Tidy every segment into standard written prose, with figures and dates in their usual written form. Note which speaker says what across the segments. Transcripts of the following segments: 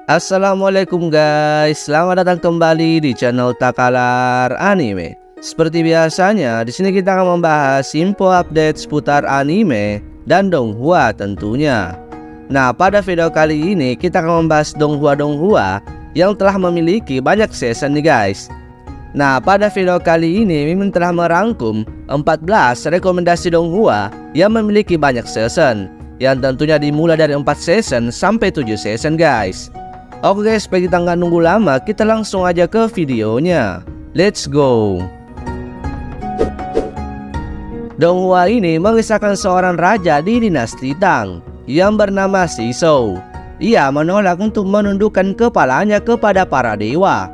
Speaker 1: Assalamualaikum guys, selamat datang kembali di channel Takalar Anime. Seperti biasanya, di sini kita akan membahas info update seputar anime dan donghua tentunya. Nah, pada video kali ini kita akan membahas donghua yang telah memiliki banyak season nih guys. Nah, pada video kali ini Mimin telah merangkum 14 rekomendasi donghua yang memiliki banyak season, yang tentunya dimulai dari 4 season sampai 7 season guys. Oke guys, supaya kita nggak nunggu lama, kita langsung aja ke videonya. Let's go. Donghua ini mengisahkan seorang raja di dinasti Tang yang bernama Shishou. Ia menolak untuk menundukkan kepalanya kepada para dewa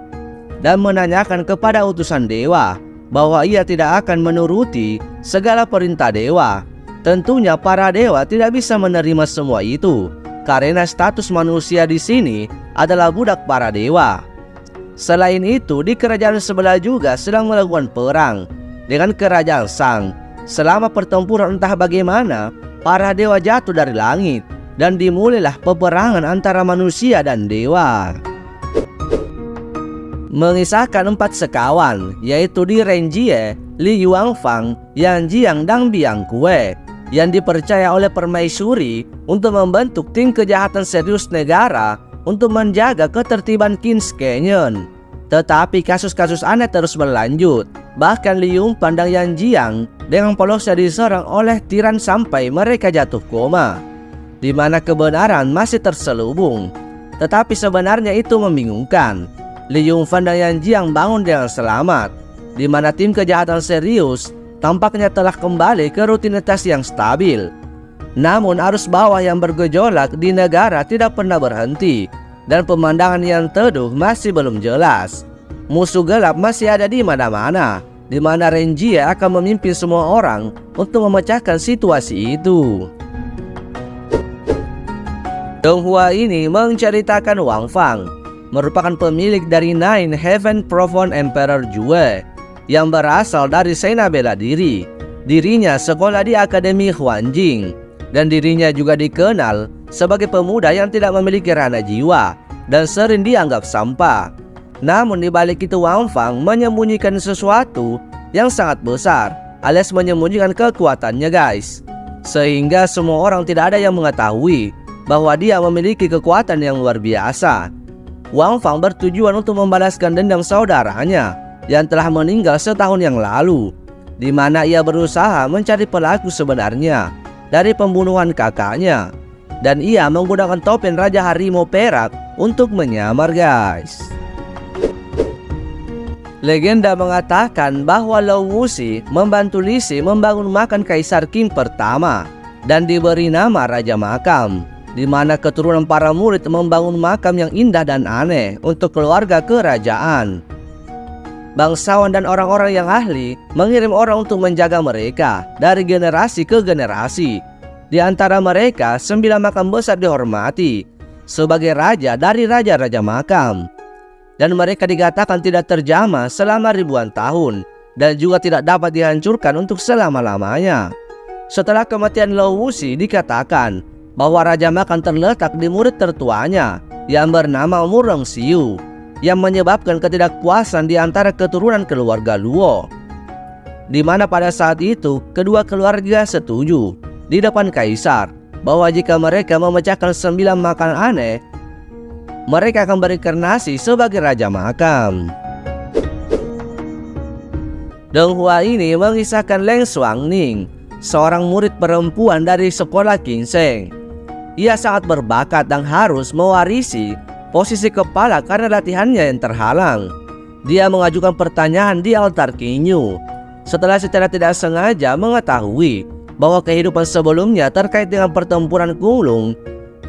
Speaker 1: dan menanyakan kepada utusan dewa bahwa ia tidak akan menuruti segala perintah dewa. Tentunya para dewa tidak bisa menerima semua itu karena status manusia di sini adalah budak para dewa. Selain itu, di kerajaan sebelah juga sedang melakukan perang dengan kerajaan Shang. Selama pertempuran entah bagaimana, para dewa jatuh dari langit dan dimulailah peperangan antara manusia dan dewa. Mengisahkan 4 sekawan, yaitu di Renjie, Li Yuanfang, Yang Jiang, dan Biang Kue, yang dipercaya oleh permaisuri untuk membentuk tim kejahatan serius negara untuk menjaga ketertiban Kings Canyon. Tetapi kasus-kasus aneh terus berlanjut. Bahkan Li Yunpan dan Yang Jiang dengan polosnya diserang oleh tiran sampai mereka jatuh koma, di mana kebenaran masih terselubung. Tetapi sebenarnya itu membingungkan. Li Yunpan dan Yang Jiang bangun dengan selamat, di mana tim kejahatan serius tampaknya telah kembali ke rutinitas yang stabil. Namun arus bawah yang bergejolak di negara tidak pernah berhenti, dan pemandangan yang teduh masih belum jelas. Musuh gelap masih ada di mana-mana, di mana Renjie akan memimpin semua orang untuk memecahkan situasi itu. Donghua ini menceritakan Wang Fang, merupakan pemilik dari Nine Heaven Profound Emperor Jue, yang berasal dari Sena Bela Diri. Dirinya sekolah di Akademi Huanjing, dan dirinya juga dikenal sebagai pemuda yang tidak memiliki rana jiwa dan sering dianggap sampah. Namun di balik itu Wang Fang menyembunyikan sesuatu yang sangat besar, alias menyembunyikan kekuatannya guys, sehingga semua orang tidak ada yang mengetahui bahwa dia memiliki kekuatan yang luar biasa. Wang Fang bertujuan untuk membalaskan dendam saudaranya yang telah meninggal setahun yang lalu, di mana ia berusaha mencari pelaku sebenarnya dari pembunuhan kakaknya, dan ia menggunakan topeng Raja Harimau Perak untuk menyamar guys. Legenda mengatakan bahwa Lao Wuxi membantu Li Si membangun makam Kaisar Qing pertama dan diberi nama Raja Makam, di mana keturunan para murid membangun makam yang indah dan aneh untuk keluarga kerajaan. Bangsawan dan orang-orang yang ahli mengirim orang untuk menjaga mereka dari generasi ke generasi. Di antara mereka, 9 makam besar dihormati sebagai raja dari raja-raja makam, dan mereka dikatakan tidak terjamah selama ribuan tahun dan juga tidak dapat dihancurkan untuk selama-lamanya. Setelah kematian Lao Wuxi, dikatakan bahwa raja makam terletak di murid tertuanya yang bernama Murong Xiu, yang menyebabkan ketidakpuasan di antara keturunan keluarga Luo, di mana pada saat itu kedua keluarga setuju di depan kaisar bahwa jika mereka memecahkan 9 makam aneh, mereka akan berinkarnasi sebagai raja makam. Donghua ini mengisahkan Leng Xuangning, seorang murid perempuan dari sekolah Ginseng. Ia sangat berbakat dan harus mewarisi posisi kepala karena latihannya yang terhalang. Dia mengajukan pertanyaan di altar Kinyu setelah secara tidak sengaja mengetahui bahwa kehidupan sebelumnya terkait dengan pertempuran Kunlun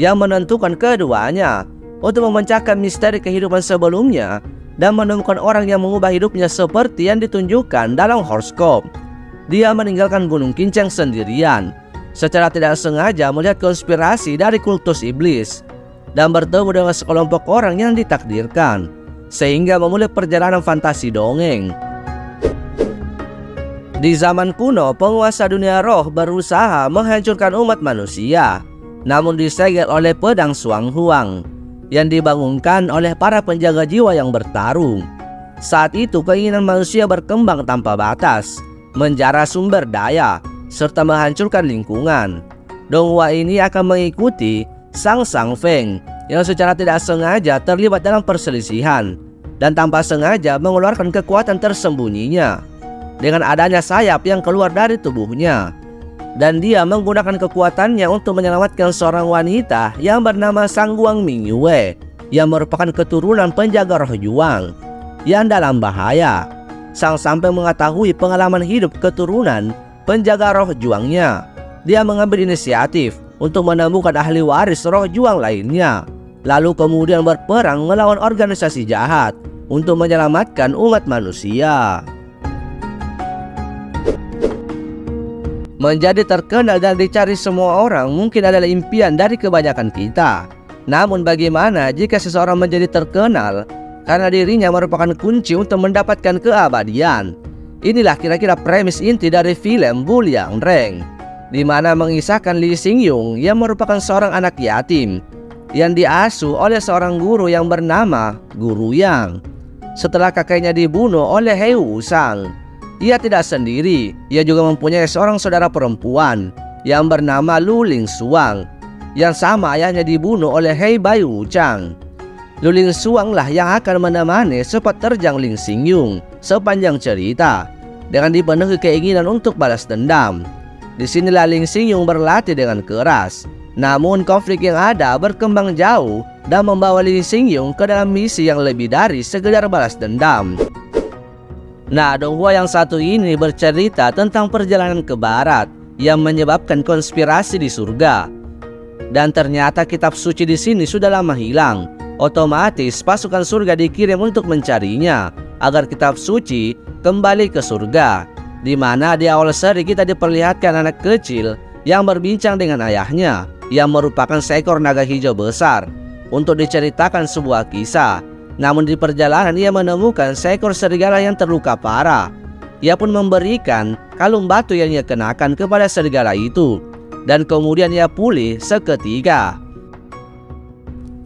Speaker 1: yang menentukan keduanya untuk memecahkan misteri kehidupan sebelumnya dan menemukan orang yang mengubah hidupnya seperti yang ditunjukkan dalam horoskop. Dia meninggalkan Gunung Kincang sendirian, secara tidak sengaja melihat konspirasi dari kultus iblis, dan bertemu dengan sekelompok orang yang ditakdirkan, sehingga memulai perjalanan fantasi dongeng. Di zaman kuno, penguasa dunia roh berusaha menghancurkan umat manusia, namun disegel oleh pedang Shuang Huang. yang dibangunkan oleh para penjaga jiwa yang bertarung. Saat itu keinginan manusia berkembang tanpa batas, menjara sumber daya, serta menghancurkan lingkungan. Donghua ini akan mengikuti Sang Feng yang secara tidak sengaja terlibat dalam perselisihan dan tanpa sengaja mengeluarkan kekuatan tersembunyinya dengan adanya sayap yang keluar dari tubuhnya. Dan dia menggunakan kekuatannya untuk menyelamatkan seorang wanita yang bernama Sang Guang Mingyue yang merupakan keturunan penjaga roh juang yang dalam bahaya. Sang Feng mengetahui pengalaman hidup keturunan penjaga roh juangnya. Dia mengambil inisiatif untuk menemukan ahli waris roh juang lainnya, lalu kemudian berperang melawan organisasi jahat untuk menyelamatkan umat manusia. Menjadi terkenal dan dicari semua orang mungkin adalah impian dari kebanyakan kita. Namun bagaimana jika seseorang menjadi terkenal karena dirinya merupakan kunci untuk mendapatkan keabadian? Inilah kira-kira premis inti dari film Bu Liang Reng, di mana mengisahkan Li Xingyong yang merupakan seorang anak yatim yang diasuh oleh seorang guru yang bernama Guru Yang. Setelah kakeknya dibunuh oleh He Wusang, ia tidak sendiri. Ia juga mempunyai seorang saudara perempuan yang bernama Lu Lingsuang, yang sama ayahnya dibunuh oleh He Bai Wuchang. Lu Lingsuang lah yang akan menemani sepak terjang Ling Xingyong sepanjang cerita dengan dipenuhi keinginan untuk balas dendam. Disinilah Ling Xingyong berlatih dengan keras. Namun konflik yang ada berkembang jauh dan membawa Ling Xingyong ke dalam misi yang lebih dari sekedar balas dendam. Nah, donghua yang satu ini bercerita tentang perjalanan ke barat yang menyebabkan konspirasi di surga. Dan ternyata kitab suci di sini sudah lama hilang. Otomatis pasukan surga dikirim untuk mencarinya agar kitab suci kembali ke surga. Di mana di awal seri kita diperlihatkan anak kecil yang berbincang dengan ayahnya yang merupakan seekor naga hijau besar untuk diceritakan sebuah kisah. Namun di perjalanan ia menemukan seekor serigala yang terluka parah. Ia pun memberikan kalung batu yang ia kenakan kepada serigala itu, dan kemudian ia pulih seketika.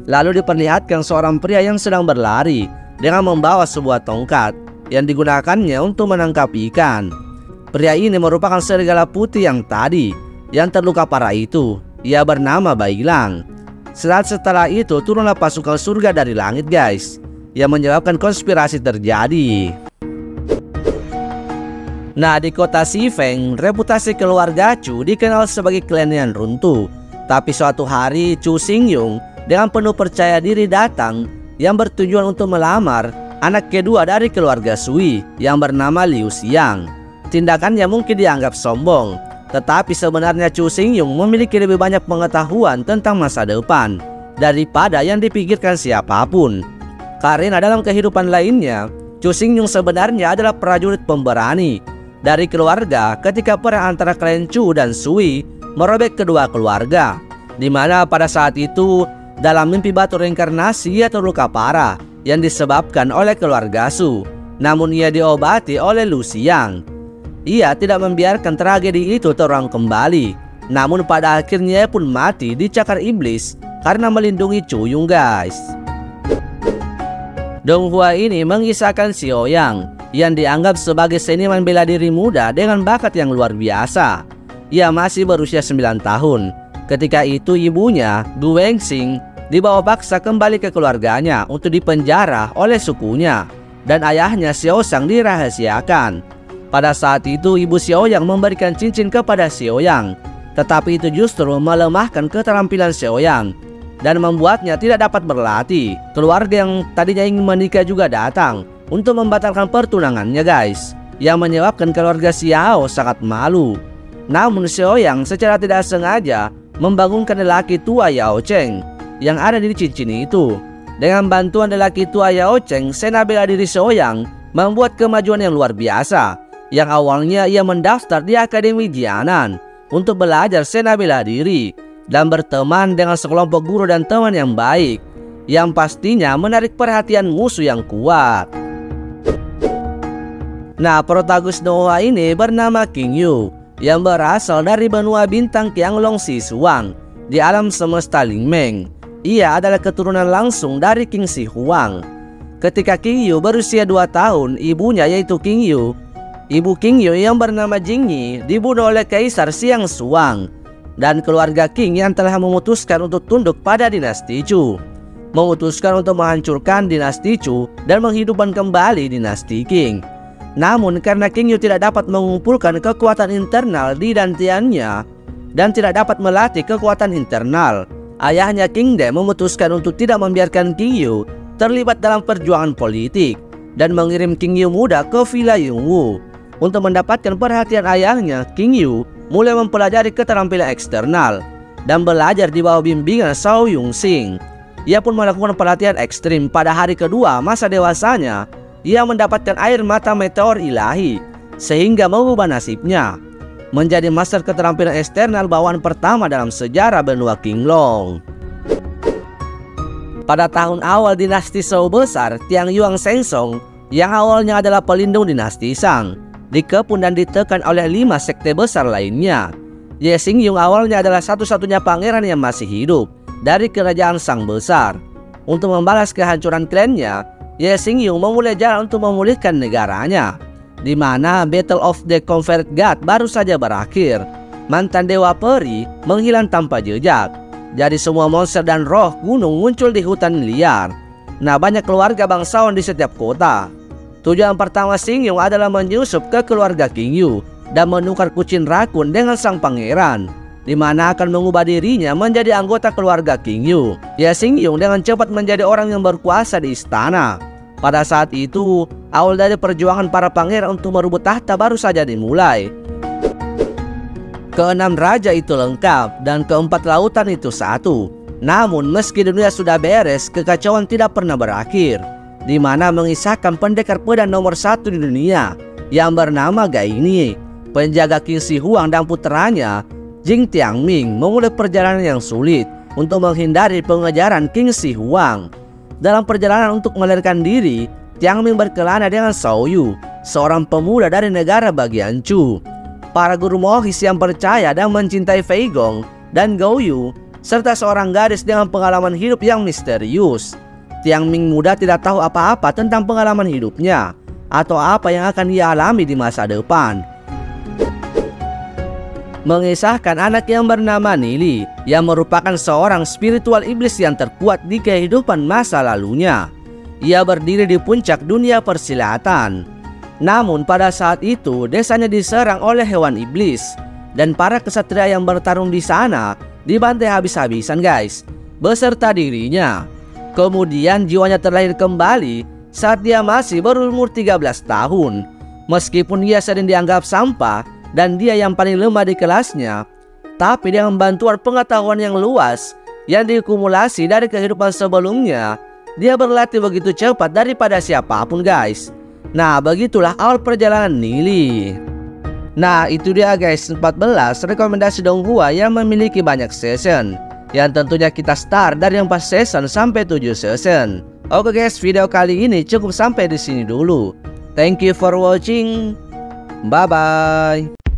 Speaker 1: Lalu diperlihatkan seorang pria yang sedang berlari dengan membawa sebuah tongkat yang digunakannya untuk menangkap ikan. Pria ini merupakan serigala putih yang tadi yang terluka parah itu. Ia bernama Bailang. Setelah itu turunlah pasukan surga dari langit guys, yang menyebabkan konspirasi terjadi. Nah, di kota Xifeng, reputasi keluarga Chu dikenal sebagai klan yang runtuh. Tapi suatu hari Chu Xingyong dengan penuh percaya diri datang yang bertujuan untuk melamar anak kedua dari keluarga Sui yang bernama Liu Xiang. Tindakannya mungkin dianggap sombong, tetapi sebenarnya Chu Xingyong memiliki lebih banyak pengetahuan tentang masa depan daripada yang dipikirkan siapapun. Karena dalam kehidupan lainnya, Chu Xingyong sebenarnya adalah prajurit pemberani dari keluarga ketika perang antara klan Chu dan Sui merobek kedua keluarga, di mana pada saat itu dalam mimpi batu reinkarnasi ia terluka parah yang disebabkan oleh keluarga Su. Namun ia diobati oleh Lu Xiang. Ia tidak membiarkan tragedi itu terulang kembali. Namun pada akhirnya ia pun mati dicakar iblis karena melindungi Chu Yung guys. Donghua ini mengisahkan Xiao Yang yang dianggap sebagai seniman bela diri muda dengan bakat yang luar biasa. Ia masih berusia 9 tahun. Ketika itu ibunya, Gu Wengxing, dibawa paksa kembali ke keluarganya untuk dipenjara oleh sukunya. Dan ayahnya Xiao Shang dirahasiakan. Pada saat itu ibu Xiao Yang memberikan cincin kepada Xiao Yang, tetapi itu justru melemahkan keterampilan Xiao Yang dan membuatnya tidak dapat berlatih. Keluarga yang tadinya ingin menikah juga datang untuk membatalkan pertunangannya guys, yang menyebabkan keluarga Xiao sangat malu. Namun Xiao Yang secara tidak sengaja membangunkan lelaki tua Yao Cheng yang ada di cincin itu. Dengan bantuan lelaki tua Yao Cheng, sena bela diri Xiao Yang membuat kemajuan yang luar biasa. Yang awalnya ia mendaftar di Akademi Jianan untuk belajar sena bela diri dan berteman dengan sekelompok guru dan teman yang baik, yang pastinya menarik perhatian musuh yang kuat. Nah, protagonis donghua ini bernama King Yu yang berasal dari benua bintang Qianglong Xishuang di alam semesta Lingmeng. Ia adalah keturunan langsung dari King Si Huang. Ketika King Yu berusia 2 tahun, ibunya yaitu Ibu King Yu yang bernama Jingyi dibunuh oleh Kaisar Xiang Shuang dan keluarga Qing yang telah memutuskan untuk tunduk pada dinasti Chu, memutuskan untuk menghancurkan dinasti Chu dan menghidupkan kembali dinasti Qing. Namun karena King Yu tidak dapat mengumpulkan kekuatan internal di dantiannya dan tidak dapat melatih kekuatan internal, ayahnya King De memutuskan untuk tidak membiarkan King Yu terlibat dalam perjuangan politik dan mengirim King Yu muda ke Villa Yongwu. Untuk mendapatkan perhatian ayahnya, King Yu mulai mempelajari keterampilan eksternal dan belajar di bawah bimbingan Shao Yunxing. Ia pun melakukan pelatihan ekstrim. Pada hari kedua masa dewasanya, ia mendapatkan air mata meteor ilahi sehingga mengubah nasibnya menjadi master keterampilan eksternal bawaan pertama dalam sejarah benua Qinglong. Pada tahun awal dinasti Shou besar, Tiang Yuan Shensong yang awalnya adalah pelindung dinasti Shang dikepung dan ditekan oleh 5 sekte besar lainnya. Ye Xingyun awalnya adalah satu-satunya pangeran yang masih hidup dari kerajaan Shang besar. Untuk membalas kehancuran klannya, Ye Xingyun memulai jalan untuk memulihkan negaranya, di mana Battle of the Converted God baru saja berakhir. Mantan dewa peri menghilang tanpa jejak. Jadi semua monster dan roh gunung muncul di hutan liar. Nah, banyak keluarga bangsawan di setiap kota. Tujuan pertama Xingyun adalah menyusup ke keluarga King Yu dan menukar kucing rakun dengan sang pangeran, di mana akan mengubah dirinya menjadi anggota keluarga King Yu. Ya, Xingyun dengan cepat menjadi orang yang berkuasa di istana. Pada saat itu, awal dari perjuangan para pangeran untuk merebut tahta baru saja dimulai. Keenam raja itu lengkap dan keempat lautan itu satu. Namun meski dunia sudah beres, kekacauan tidak pernah berakhir, di mana mengisahkan pendekar pedang nomor 1 di dunia yang bernama Gaini, penjaga King Si Huang dan putranya Jing Tiangming memulai perjalanan yang sulit untuk menghindari pengejaran King Si Huang. Dalam perjalanan untuk melarikan diri, Tiangming berkelana dengan Shao Yu, seorang pemuda dari negara bagian Chu. Para guru mohis yang percaya dan mencintai Fei Gong dan Gou Yu, serta seorang gadis dengan pengalaman hidup yang misterius. Tiangming muda tidak tahu apa-apa tentang pengalaman hidupnya atau apa yang akan ia alami di masa depan. Mengisahkan anak yang bernama Nili yang merupakan seorang spiritual iblis yang terkuat di kehidupan masa lalunya. Ia berdiri di puncak dunia persilatan. Namun pada saat itu desanya diserang oleh hewan iblis dan para kesatria yang bertarung di sana dibantai habis-habisan guys, beserta dirinya. Kemudian jiwanya terlahir kembali saat dia masih berumur 13 tahun. Meskipun ia sering dianggap sampah dan dia yang paling lemah di kelasnya, tapi dengan bantuan pengetahuan yang luas yang diakumulasi dari kehidupan sebelumnya, dia berlatih begitu cepat daripada siapapun guys. Nah, begitulah awal perjalanan Nili. Nah, itu dia guys 14 rekomendasi Donghua yang memiliki banyak season, yang tentunya kita start dari 4 season sampai 7 season. Oke guys, video kali ini cukup sampai di sini dulu. Thank you for watching. Bye bye.